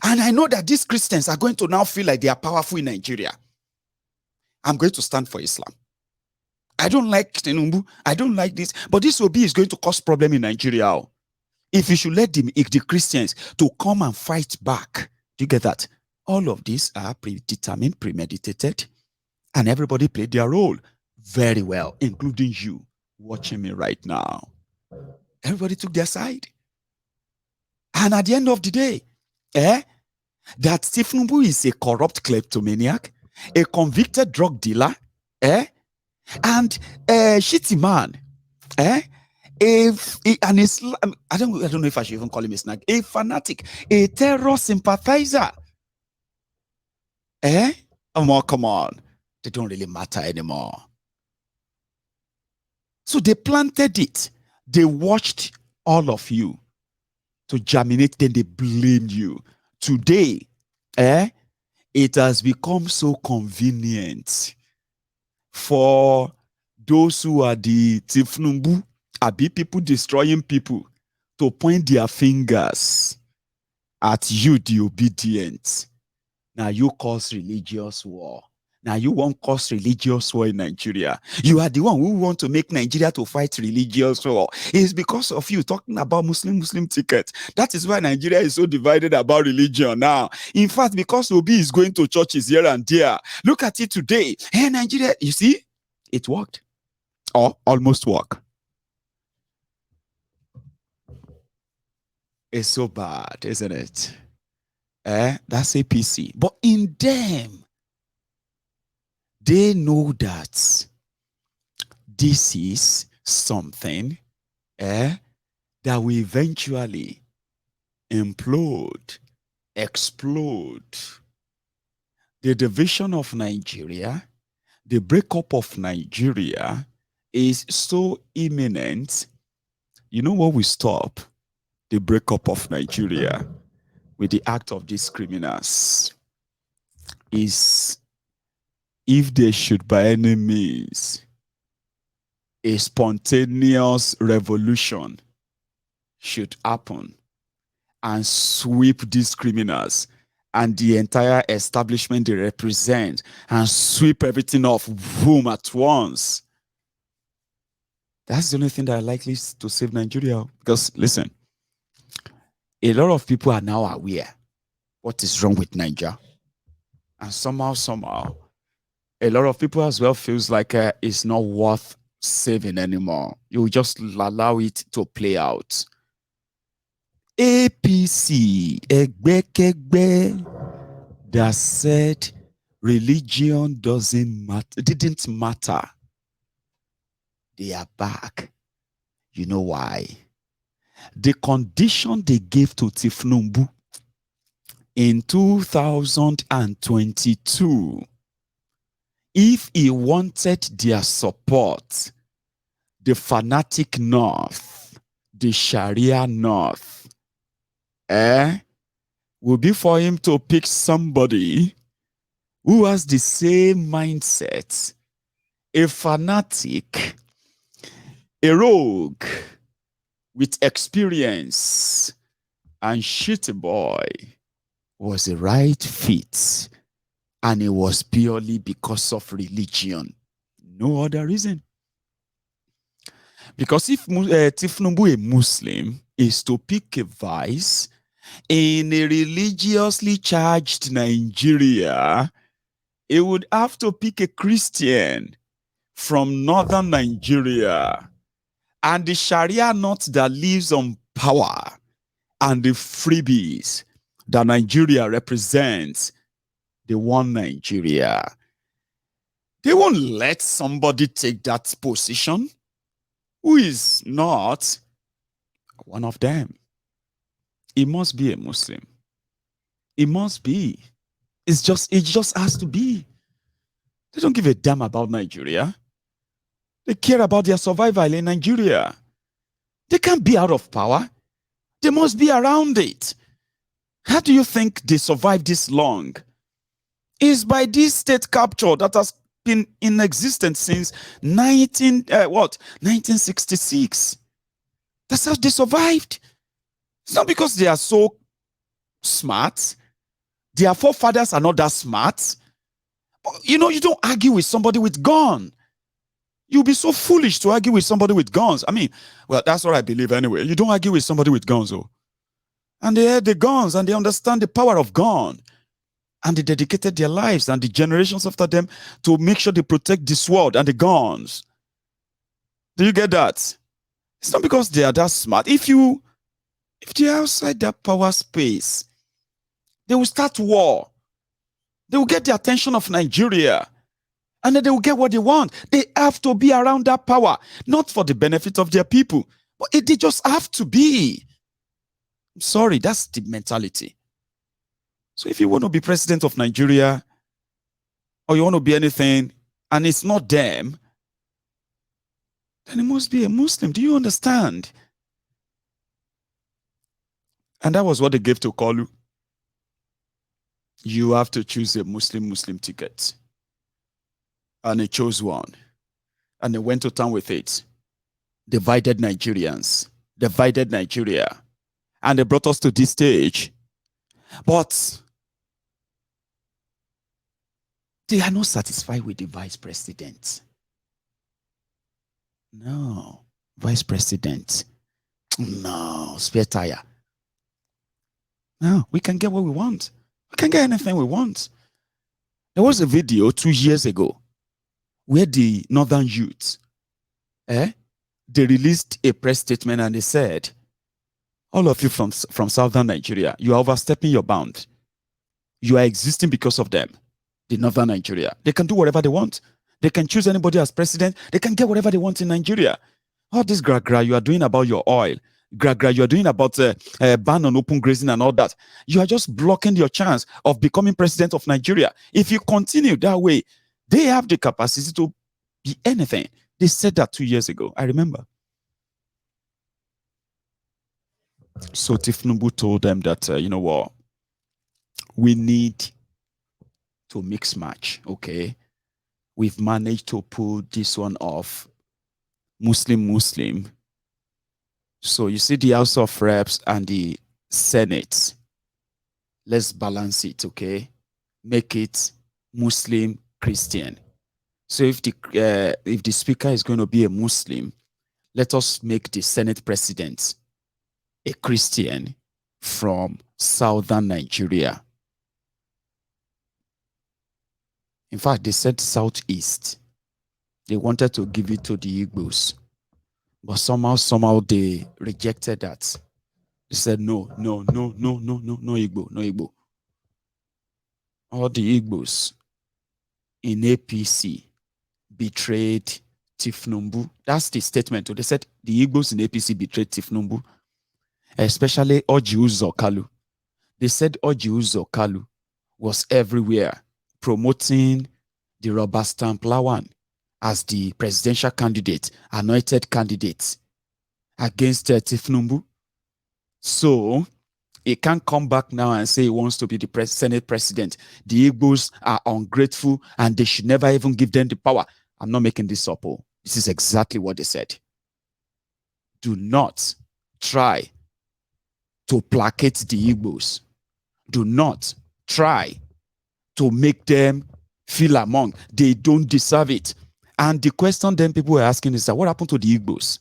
And I know that these Christians are going to now feel like they are powerful in Nigeria. I'm going to stand for Islam. I don't like Tinubu. I don't like this. But this Obi is going to cause problem in Nigeria. If you should let the Christians to come and fight back. Do you get that? All of these are predetermined, premeditated. And everybody played their role very well, including you watching me right now. Everybody took their side. And at the end of the day, that Tifnumbu is a corrupt kleptomaniac, a convicted drug dealer, and a shitty man, an Islam, I don't know if I should even call him a snag, a fanatic, a terror sympathizer. Come on. They don't really matter anymore. So they planted it. They watched all of you to germinate, then they blamed you. Today, it has become so convenient for those who are the Tifnumbu, Abi people destroying people, to point their fingers at you, the obedient. Now you cause religious war. Now you won't cause religious war in Nigeria. You are the one who want to make Nigeria to fight religious war. It's because of you talking about Muslim ticket. That is why Nigeria is so divided about religion now. In fact, because Obi is going to churches here and there. Look at it today. Hey, Nigeria, you see, it worked. Or almost worked. It's so bad, isn't it? That's APC. But in them, they know that this is something that will eventually implode, explode. The division of Nigeria, the breakup of Nigeria is so imminent. You know what will stop the breakup of Nigeria with the act of these criminals is if they should by any means a spontaneous revolution should happen and sweep these criminals and the entire establishment they represent and sweep everything off boom at once. That's the only thing that are likely to save Nigeria. Because listen, a lot of people are now aware what is wrong with Nigeria. And somehow, a lot of people as well feels like it's not worth saving anymore. You just allow it to play out. APC, Egbekegbe, that said religion didn't matter. They are back. You know why? The condition they gave to Tifnumbu in 2022, if he wanted their support, the fanatic North, the Sharia North, will be for him to pick somebody who has the same mindset, a fanatic, a rogue with experience, and shitty boy was the right fit. And it was purely because of religion. No other reason. Because if Tifnumbu, a Muslim, is to pick a vice in a religiously charged Nigeria, he would have to pick a Christian from northern Nigeria. And the Sharia North that lives on power and the freebies that Nigeria represents, they want Nigeria. They won't let somebody take that position who is not one of them. It must be a Muslim. It must be. It just has to be. They don't give a damn about Nigeria. They care about their survival in Nigeria. They can't be out of power. They must be around it. How do you think they survived this long? It's by this state capture that has been in existence since 1966. That's how they survived. It's not because they are so smart. Their forefathers are not that smart. But, you don't argue with somebody with gun. You'll be so foolish to argue with somebody with guns. I mean, well, that's what I believe anyway. You don't argue with somebody with guns, though. And they had the guns and they understand the power of gun. And they dedicated their lives and the generations after them to make sure they protect this world and the guns. Do you get that? It's not because they are that smart. If they're outside that power space, they will start war. They will get the attention of Nigeria. And then they will get what they want. They have to be around that power, not for the benefit of their people, but they just have to be. I'm sorry, that's the mentality. So if you want to be president of Nigeria, or you want to be anything, and it's not them, then it must be a Muslim. Do you understand? And that was what they gave to Kolu. You have to choose a Muslim ticket. And they chose one. And they went to town with it. Divided Nigerians. Divided Nigeria. And they brought us to this stage. But they are not satisfied with the vice president. No. Vice president. No. Spare tire. No. We can get what we want. We can get anything we want. There was a video 2 years ago where the northern youth, they released a press statement and they said, all of you from southern Nigeria, you are overstepping your bound. You are existing because of them, the northern Nigeria. They can do whatever they want. They can choose anybody as president. They can get whatever they want in Nigeria. All this gra-gra you are doing about your oil, gra-gra you are doing about ban on open grazing and all that, you are just blocking your chance of becoming president of Nigeria. If you continue that way, they have the capacity to be anything. They said that 2 years ago. I remember. So Tifnumbu told them that, you know what, we need to mix match, okay? We've managed to pull this one off, Muslim. So you see the House of Reps and the Senate. Let's balance it, okay? Make it Muslim, Christian. So if the speaker is going to be a Muslim, let us make the Senate president a Christian from southern Nigeria. In fact, they said southeast. They wanted to give it to the Igbos. But somehow they rejected that. They said, no Igbo, no Igbo. All the Igbos in APC betrayed Tifnumbu. That's the statement. They said the Igbos in APC betrayed Tifnumbu, especially Orji Uzor Kalu. They said Orji Uzor Kalu was everywhere promoting the rubber stamp Lawan as the presidential candidate, anointed candidate against Tifnumbu. So he can't come back now and say he wants to be the Senate president. The Igbos are ungrateful and they should never even give them the power. I'm not making this up. Oh. This is exactly what they said. Do not try to placate the Igbos. Do not try to make them feel among. They don't deserve it. And the question then people are asking is that what happened to the Igbos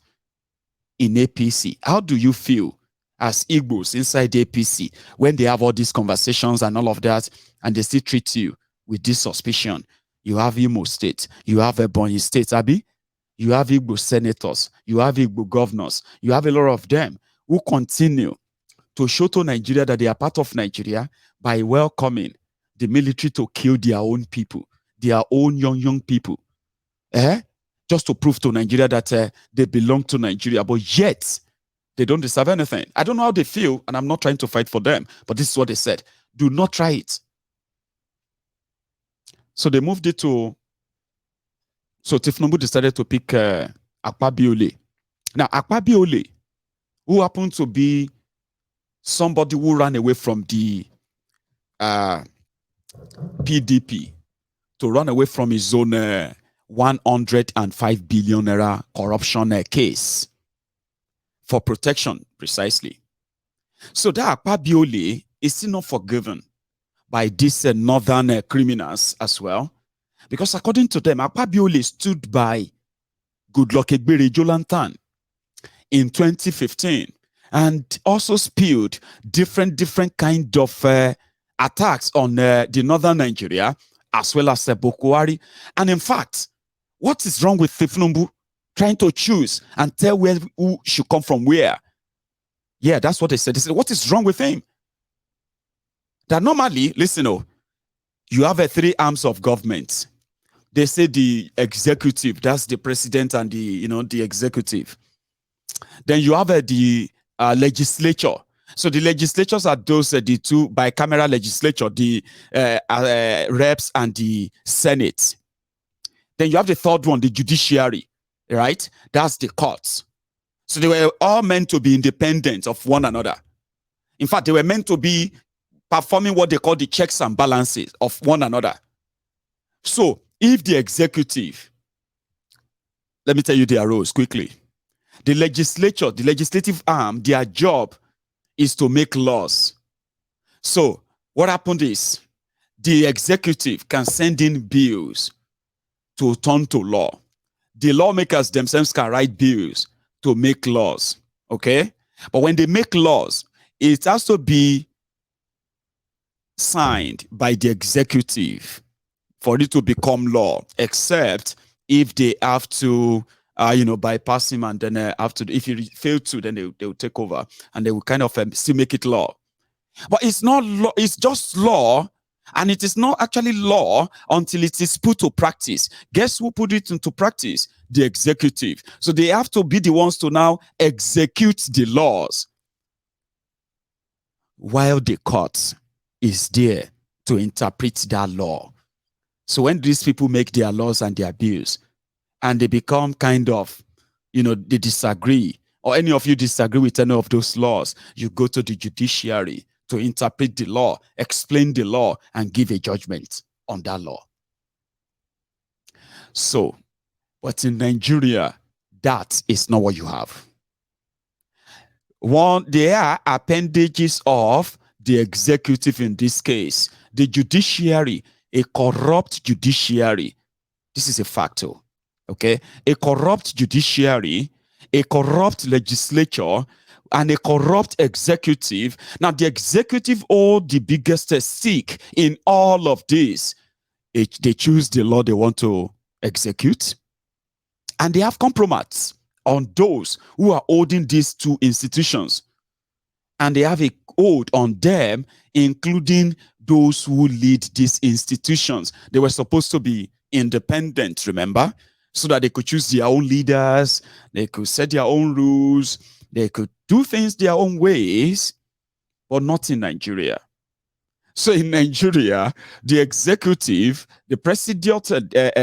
in APC? How do you feel as Igbos inside the APC when they have all these conversations and all of that, and they still treat you with this suspicion? You have Imo State, you have Ebonyi State, Abi, you have Igbo senators, you have Igbo governors, you have a lot of them who continue to show to Nigeria that they are part of Nigeria by welcoming the military to kill their own people, their own young people, just to prove to Nigeria that they belong to Nigeria, but yet they don't deserve anything. I don't know how they feel, and I'm not trying to fight for them, but this is what they said. Do not try it. So they moved it to, so Tifnumbu decided to pick Akpabiole. Now, Akpabiole, who happened to be somebody who ran away from the PDP to run away from his own 105 billion naira corruption case for protection, precisely. So that Akpabiole is still not forgiven by these northern criminals as well, because according to them, Akpabiole stood by Goodluck Egbere Jolantan in 2015 and also spewed different kind of attacks on the northern Nigeria as well as Boko Haram. And in fact, what is wrong with Tifnumbu trying to choose and tell who should come from where? Yeah, that's what they said. They said, what is wrong with him? That normally, listen, you have 3 arms of government. They say the executive, that's the president and the executive. Then you have the legislature. So the legislatures are those, the 2 bicameral legislature, the reps and the Senate. Then you have the 3rd one, the judiciary, right? That's the courts. So they were all meant to be independent of one another. In fact, they were meant to be performing what they call the checks and balances of one another. So if the executive, let me tell you their roles quickly. The legislature, the legislative arm, their job is to make laws. So what happened is the executive can send in bills to turn to law. The lawmakers themselves can write bills to make laws, okay? But when they make laws, it has to be signed by the executive for it to become law, except if they have to bypass him and then have to, if he fail to, then they will take over and they will kind of still make it law. But it's not law, it's just law, and it is not actually law until it is put to practice. Guess who put it into practice? The executive. So they have to be the ones to now execute the laws, while the court is there to interpret that law. So when these people make their laws and their bills, and they become kind of, they disagree, or any of you disagree with any of those laws, you go to the judiciary to interpret the law, explain the law, and give a judgment on that law. So, but in Nigeria, that is not what you have. They are appendages of the executive in this case. The judiciary, a corrupt judiciary. This is a fact, okay? A corrupt judiciary, a corrupt legislature, and a corrupt executive. Now, the executive hold the biggest stake in all of this. They choose the law they want to execute, and they have compromise on those who are holding these two institutions, and they have a hold on them, including those who lead these institutions. They were supposed to be independent, remember, so that they could choose their own leaders, they could set their own rules, they could do things their own ways, but not in Nigeria. So in Nigeria, the executive, the president-elect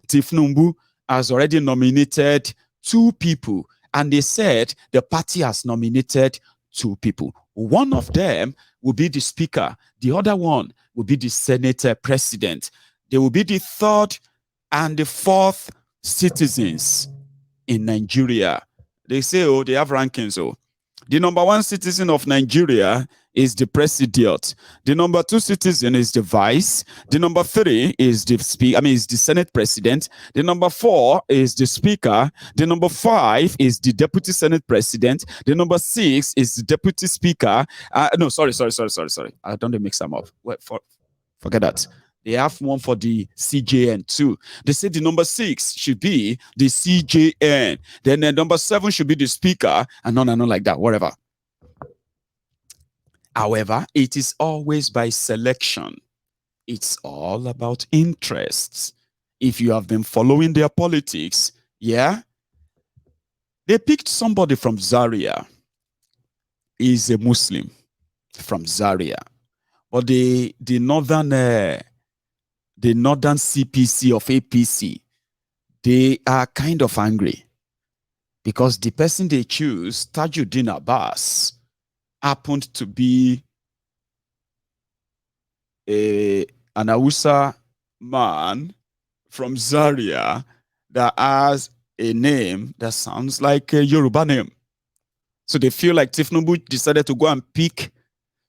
Tifnumbu has already nominated 2 people, and they said the party has nominated 2 people. One of them will be the speaker, the other one will be the Senate president. They will be the 3rd and the 4th citizens in Nigeria. They say, oh, they have rankings. Oh, the number 1 citizen of Nigeria is the president. The number 2 citizen is the vice. The number 3 is the is the Senate president. The number 4 is the speaker. The number 5 is the deputy Senate president. The number 6 is the deputy speaker. No, sorry. I don't mix them up. Forget that. They have one for the CJN too. They say the number 6 should be the CJN. Then the number 7 should be the speaker, and on like that, whatever. However, it is always by selection. It's all about interests. If you have been following their politics, yeah, they picked somebody from Zaria. He's a Muslim from Zaria, but the northern CPC of APC, they are kind of angry because the person they choose, Tajuddin Abbas, happened to be an Hausa man from Zaria that has a name that sounds like a Yoruba name. So they feel like Tifnumbu decided to go and pick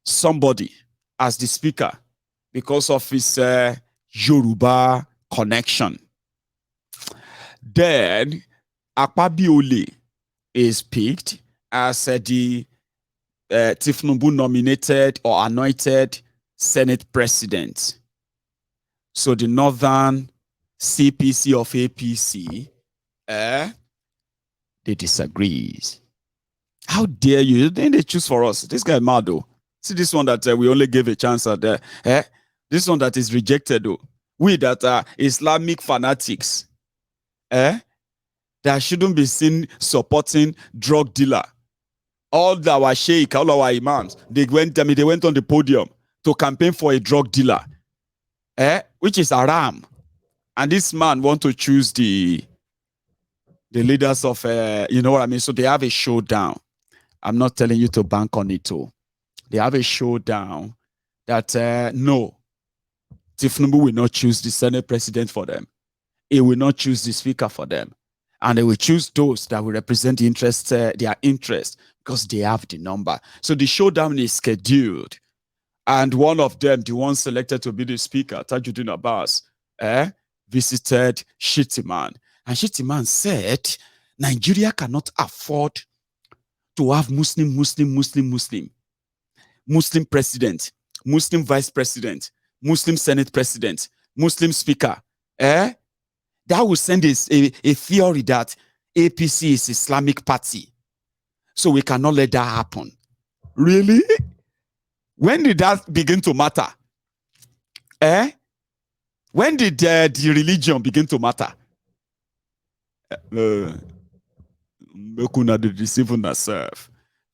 somebody as the speaker because of his Yoruba connection. Then Akpabiole is picked as the Tifnumbu nominated or anointed Senate president. So the northern CPC of APC, they disagree. How dare you? Then they choose for us. This guy mad though. See this one that we only gave a chance at there. This one that is rejected though. We that are Islamic fanatics, that shouldn't be seen supporting drug dealer. All our sheikh, all our imams, they went on the podium to campaign for a drug dealer, which is haram. And this man want to choose the leaders of, you know what I mean? So they have a showdown. I'm not telling you to bank on it too. They have a showdown that, no, Tifnumbu will not choose the Senate president for them. He will not choose the speaker for them. And they will choose those that will represent the interest, their interest, because they have the number. So the showdown is scheduled. And one of them, the one selected to be the speaker, Tajuddin Abbas, visited Shittiman. And Shittiman said, Nigeria cannot afford to have Muslim president, Muslim vice president, Muslim Senate president, Muslim speaker. That will send a theory that APC is Islamic party. So we cannot let that happen. Really? When did that begin to matter? When did the religion begin to matter? You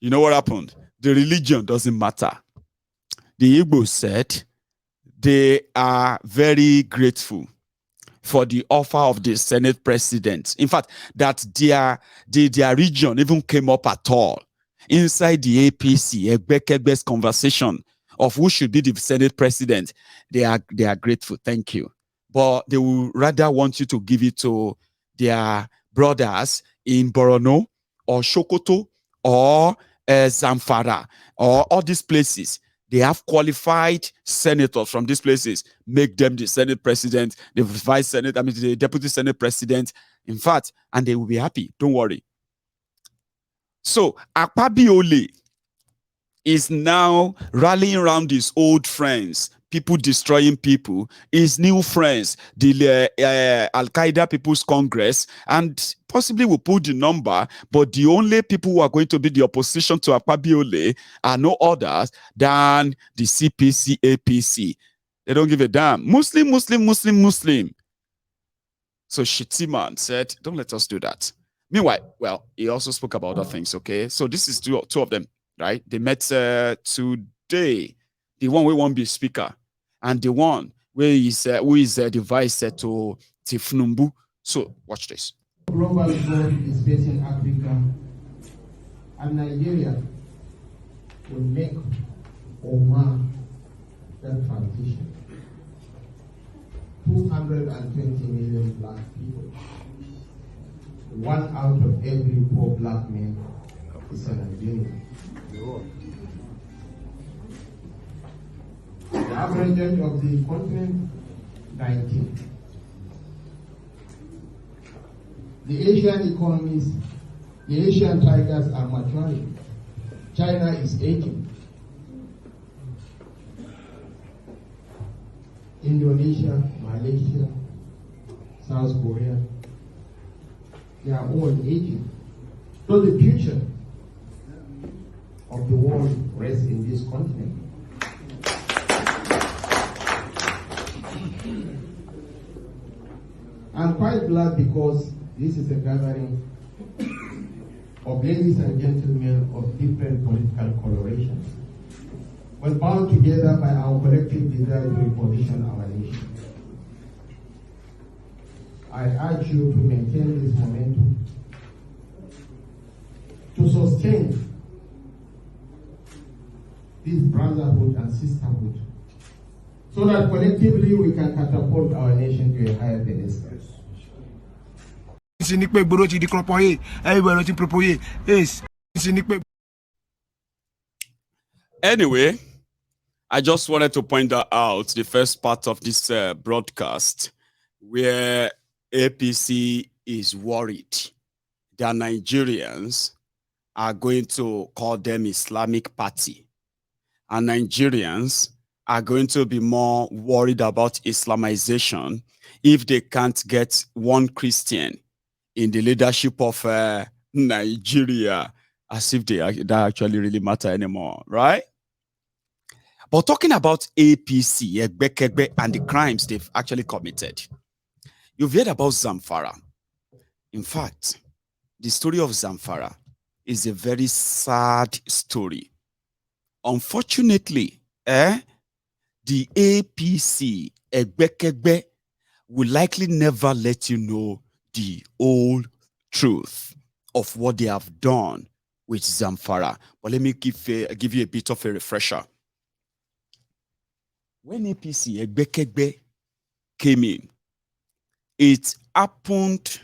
know what happened? The religion doesn't matter. The Igbo said they are very grateful for the offer of the Senate president. In fact, that their region even came up at all. Inside the APC, Egbekebe's conversation of who should be the Senate president, they are grateful, thank you. But they will rather want you to give it to their brothers in Borno or Sokoto or Zamfara or all these places. They have qualified senators from these places, make them the Senate president, the vice Senate, the deputy Senate president. In fact, and they will be happy. Don't worry. So Akpabiole is now rallying around his old friends, people destroying people, his new friends, the Al-Qaeda People's Congress, and possibly will put the number, but the only people who are going to be the opposition to Akpabiole are no others than the CPC, APC. They don't give a damn. Muslim, Muslim, Muslim, Muslim. So Shitiman said, don't let us do that. Meanwhile, well, he also spoke about other things, okay? So this is two of them, right? They met today. The one who won't be speaker, and the one who is the vice to Tifnumbu. So watch this. Global growth is facing Africa, and Nigeria will make or mark that transition. 220 million black people. 1 out of every 4 black men is a Nigerian. The average age of the continent, 19. The Asian economies, the Asian tigers are maturing. China is aging. Indonesia, Malaysia, South Korea, they are all aging. So the future of the world rests in this continent. I'm quite glad because this is a gathering of ladies and gentlemen of different political colorations, but bound together by our collective desire to reposition our nation. I urge you to maintain this momentum, to sustain this brotherhood and sisterhood, so that collectively we can catapult our nation to a higher pedestal. Anyway, I just wanted to point that out, the first part of this broadcast, where APC is worried that Nigerians are going to call them Islamic Party, and Nigerians are going to be more worried about Islamization if they can't get one Christian in the leadership of Nigeria, as if that actually really matter anymore, right? But talking about APC, Egbekegbe, and the crimes they've actually committed, you've heard about Zamfara. In fact, the story of Zamfara is a very sad story. Unfortunately, the APC, Egbekegbe, will likely never let you know the whole truth of what they have done with Zamfara. But let me give you a bit of a refresher. When APC, Egbekegbe, came in, it happened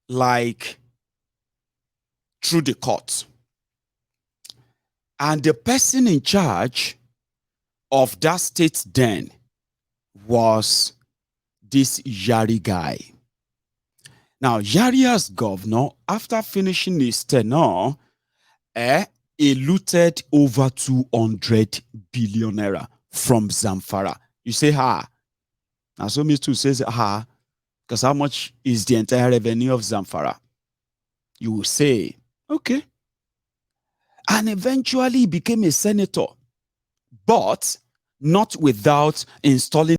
like through the court. And the person in charge of that state then was this Yari guy. Now, Yari as governor, after finishing his tenure, he looted over 200 billion naira from Zamfara. You say, ha. Now, so me too says, ha. Because how much is the entire revenue of Zamfara? You will say, okay. And eventually he became a senator, but not without installing